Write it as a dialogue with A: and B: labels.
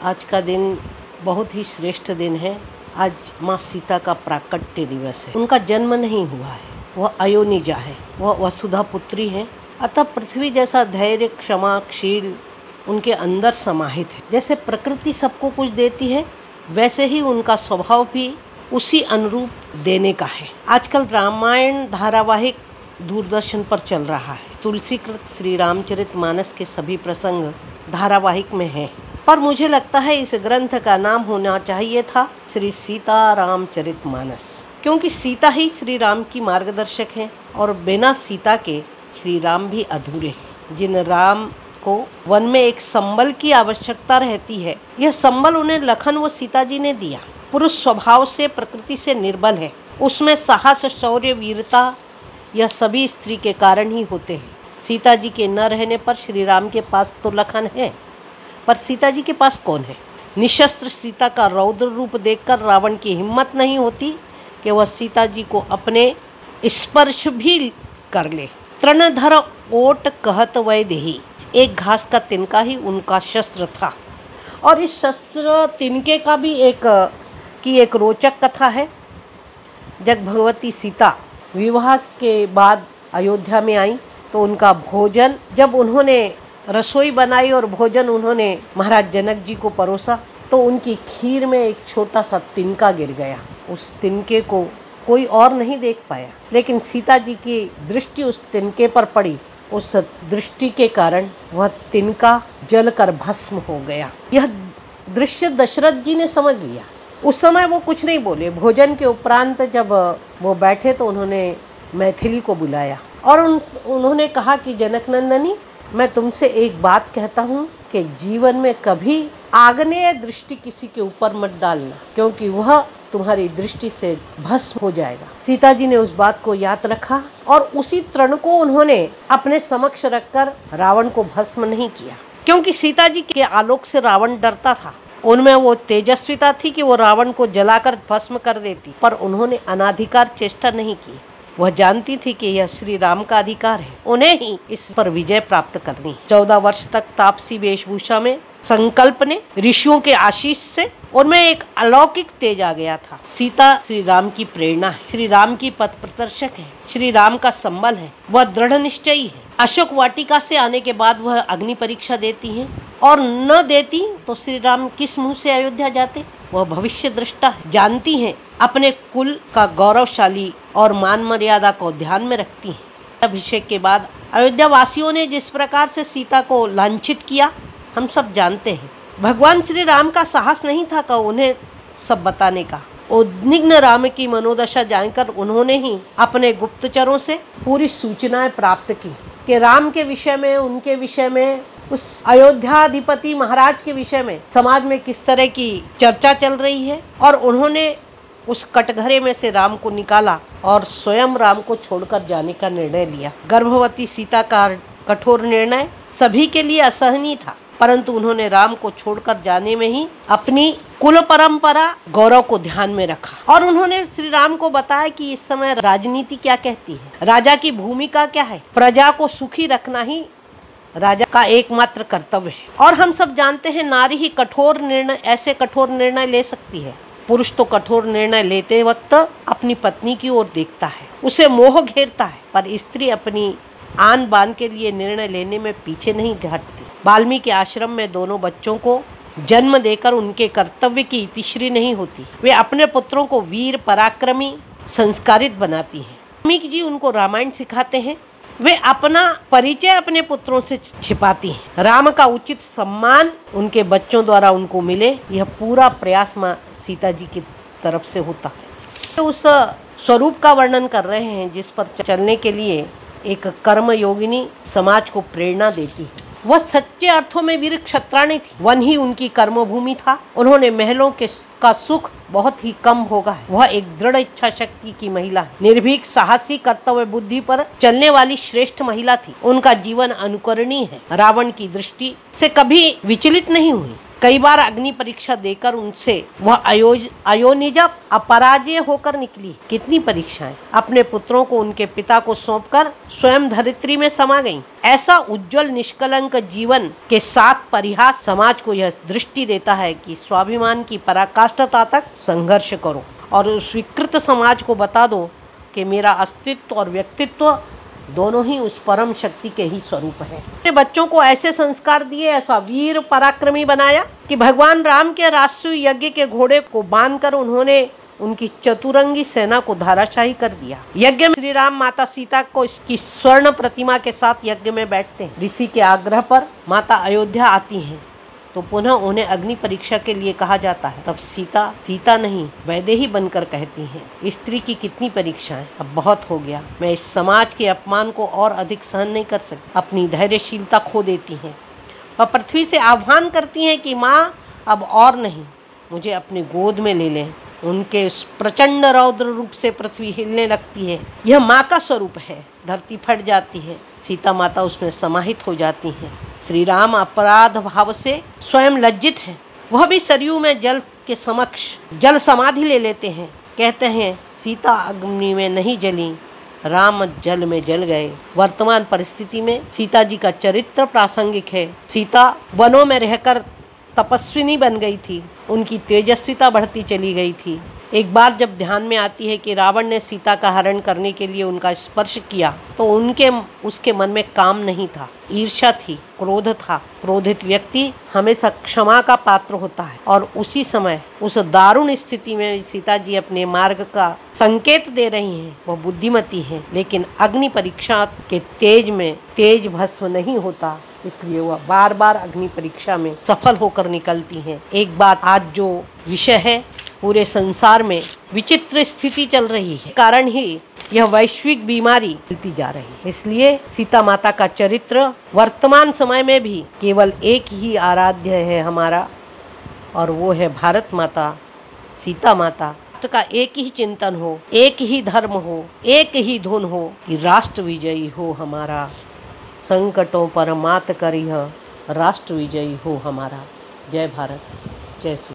A: आज का दिन बहुत ही श्रेष्ठ दिन है। आज माँ सीता का प्राकट्य दिवस है। उनका जन्म नहीं हुआ है, वह अयोनिजा है, वह वसुधा पुत्री है। अतः पृथ्वी जैसा धैर्य, क्षमा, शील उनके अंदर समाहित है। जैसे प्रकृति सबको कुछ देती है, वैसे ही उनका स्वभाव भी उसी अनुरूप देने का है। आजकल रामायण धारावाहिक दूरदर्शन पर चल रहा है। तुलसीकृत श्री रामचरितमानस के सभी प्रसंग धारावाहिक में हैं, पर मुझे लगता है इस ग्रंथ का नाम होना चाहिए था श्री सीता रामचरितमानस, क्योंकि सीता ही श्री राम की मार्गदर्शक है और बिना सीता के श्री राम भी अधूरे हैं। जिन राम को वन में एक संबल की आवश्यकता रहती है, यह संबल उन्हें लखन व सीता जी ने दिया। पुरुष स्वभाव से प्रकृति से निर्बल है, उसमें साहस, शौर्य, वीरता यह सभी स्त्री के कारण ही होते हैं। सीता जी के न रहने पर श्री राम के पास तो लखन है, पर सीता जी के पास कौन है? निशस्त्र सीता का रौद्र रूप देखकर रावण की हिम्मत नहीं होती कि वह सीता जी को अपने स्पर्श भी कर ले। तृणधर ओट कहत वै देही, एक घास का तिनका ही उनका शस्त्र था। और इस शस्त्र तिनके का भी एक रोचक कथा है। जब भगवती सीता विवाह के बाद अयोध्या में आई तो उनका भोजन, जब उन्होंने रसोई बनाई और भोजन उन्होंने महाराज जनक जी को परोसा, तो उनकी खीर में एक छोटा सा तिनका गिर गया। उस तिनके को कोई और नहीं देख पाया, लेकिन सीता जी की दृष्टि उस तिनके पर पड़ी। उस दृष्टि के कारण वह तिनका जलकर भस्म हो गया। यह दृश्य दशरथ जी ने समझ लिया। उस समय वो कुछ नहीं बोले। भोजन के उपरांत जब वो बैठे तो उन्होंने मैथिली को बुलाया और उन्होंने कहा कि जनक नंदनी, मैं तुमसे एक बात कहता हूँ कि जीवन में कभी आग्नेय दृष्टि किसी के ऊपर मत डालना, क्योंकि वह तुम्हारी दृष्टि से भस्म हो जाएगा। सीता जी ने उस बात को याद रखा और उसी तृण को उन्होंने अपने समक्ष रखकर रावण को भस्म नहीं किया, क्योंकि सीता जी के आलोक से रावण डरता था। उनमें वो तेजस्विता थी कि वो रावण को जलाकर भस्म कर देती, पर उन्होंने अनाधिकार चेष्टा नहीं की। वह जानती थी कि यह श्री राम का अधिकार है, उन्हें ही इस पर विजय प्राप्त करनी। 14 वर्ष तक तापसी वेशभूषा में संकल्प ने ऋषियों के आशीष से उनमें एक अलौकिक तेज आ गया था। सीता श्री राम की प्रेरणा है, श्री राम की पथ प्रदर्शक है, श्री राम का संबल है, वह दृढ़ निश्चयी है। अशोक वाटिका से आने के बाद वह अग्नि परीक्षा देती हैं, और न देती तो श्री राम किस मुंह से अयोध्या जाते? वह भविष्य दृष्टा है, जानती हैं, अपने कुल का गौरवशाली और मान मर्यादा को ध्यान में रखती हैं। अभिषेक के बाद अयोध्या वासियों ने जिस प्रकार से सीता को लांछित किया, हम सब जानते हैं। भगवान श्री राम का साहस नहीं था कि उन्हें सब बताने का। उद्विग्न राम की मनोदशा जानकर उन्होंने ही अपने गुप्तचरों से पूरी सूचनाएं प्राप्त की कि राम के विषय में, उनके विषय में, उस अयोध्याधिपति महाराज के विषय में समाज में किस तरह की चर्चा चल रही है। और उन्होंने उस कटघरे में से राम को निकाला और स्वयं राम को छोड़कर जाने का निर्णय लिया। गर्भवती सीता का कठोर निर्णय सभी के लिए असहनीय था, परंतु उन्होंने राम को छोड़कर जाने में ही अपनी कुल परंपरा, गौरव को ध्यान में रखा। और उन्होंने श्री राम को बताया कि इस समय राजनीति क्या कहती है, राजा की भूमिका क्या है। प्रजा को सुखी रखना ही राजा का एकमात्र कर्तव्य है। और हम सब जानते हैं, नारी ही ऐसे कठोर निर्णय ले सकती है। पुरुष तो कठोर निर्णय लेते वक्त अपनी पत्नी की ओर देखता है, उसे मोह घेरता है, पर स्त्री अपनी आन बान के लिए निर्णय लेने में पीछे नहीं हटती। वाल्मीकि आश्रम में दोनों बच्चों को जन्म देकर उनके कर्तव्य की इतिश्री नहीं होती। वे अपने पुत्रों को वीर, पराक्रमी, संस्कारित बनाती हैं। वाल्मीकि जी उनको रामायण सिखाते हैं। वे अपना परिचय अपने पुत्रों से छिपाती हैं। राम का उचित सम्मान उनके बच्चों द्वारा उनको मिले, यह पूरा प्रयास माँ सीता जी की तरफ से होता है। तो उस स्वरूप का वर्णन कर रहे हैं जिस पर चलने के लिए एक कर्म योगिनी समाज को प्रेरणा देती है। वह सच्चे अर्थों में वीर क्षत्राणी थी। वन ही उनकी कर्मभूमि था। उन्होंने महलों का सुख बहुत ही कम भोगा है। वह एक दृढ़ इच्छा शक्ति की महिला है, निर्भीक, साहसी, कर्तव्य बुद्धि पर चलने वाली श्रेष्ठ महिला थी। उनका जीवन अनुकरणीय है, रावण की दृष्टि से कभी विचलित नहीं हुई। कई बार अग्नि परीक्षा देकर उनसे वह अयोनिजा अपराजय होकर निकली। कितनी परीक्षाएं, अपने पुत्रों को उनके पिता को सौंपकर स्वयं धरित्री में समा गईं। ऐसा उज्जवल निष्कलंक जीवन के साथ परिहास समाज को यह दृष्टि देता है कि स्वाभिमान की पराकाष्ठता तक संघर्ष करो और उस विकृत समाज को बता दो कि मेरा अस्तित्व और व्यक्तित्व दोनों ही उस परम शक्ति के ही स्वरूप है। अपने बच्चों को ऐसे संस्कार दिए, ऐसा वीर पराक्रमी बनाया कि भगवान राम के राष्ट्रीय यज्ञ के घोड़े को बांधकर उन्होंने उनकी चतुरंगी सेना को धाराशाही कर दिया। यज्ञ में श्री राम माता सीता को इसकी स्वर्ण प्रतिमा के साथ यज्ञ में बैठते हैं। ऋषि के आग्रह पर माता अयोध्या आती हैं तो पुनः उन्हें अग्नि परीक्षा के लिए कहा जाता है। तब सीता सीता नहीं वैदेही बनकर कहती हैं, स्त्री की कितनी परीक्षाएं, अब बहुत हो गया, मैं इस समाज के अपमान को और अधिक सहन नहीं कर सकती। अपनी धैर्यशीलता खो देती हैं और पृथ्वी से आह्वान करती हैं कि माँ अब और नहीं, मुझे अपनी गोद में ले लें। उनके उस प्रचंड रौद्र रूप से पृथ्वी हिलने लगती है। यह माँ का स्वरूप है। धरती फट जाती है, सीता माता उसमें समाहित हो जाती हैं। श्री राम अपराध भाव से स्वयं लज्जित हैं। वह भी सरयू में जल के समक्ष जल समाधि ले लेते हैं। कहते हैं, सीता अग्नि में नहीं जली, राम जल में जल गए। वर्तमान परिस्थिति में सीता जी का चरित्र प्रासंगिक है। सीता वनों में रहकर तपस्विनी बन गई थी, उनकी तेजस्विता बढ़ती चली गई थी। एक बार जब ध्यान में आती है कि रावण ने सीता का हरण करने के लिए उनका स्पर्श किया तो उसके मन में काम नहीं था, ईर्ष्या थी, क्रोध था। क्रोधित व्यक्ति हमेशा क्षमा का पात्र होता है और उसी समय उस दारुण स्थिति में सीता जी अपने मार्ग का संकेत दे रही हैं। वह बुद्धिमती हैं, लेकिन अग्नि परीक्षा के तेज में तेज भस्म नहीं होता, इसलिए वह बार बार अग्नि परीक्षा में सफल होकर निकलती हैं। एक बात, आज जो विषय है, पूरे संसार में विचित्र स्थिति चल रही है, कारण ही यह वैश्विक बीमारी फैलती जा रही है। इसलिए सीता माता का चरित्र वर्तमान समय में भी केवल एक ही आराध्य है हमारा, और वो है भारत माता, सीता माता। राष्ट्र का एक ही चिंतन हो, एक ही धर्म हो, एक ही धुन हो कि राष्ट्र विजयी हो हमारा, संकटों पर मात करिह, राष्ट्र विजयी हो हमारा। जय भारत, जय श्री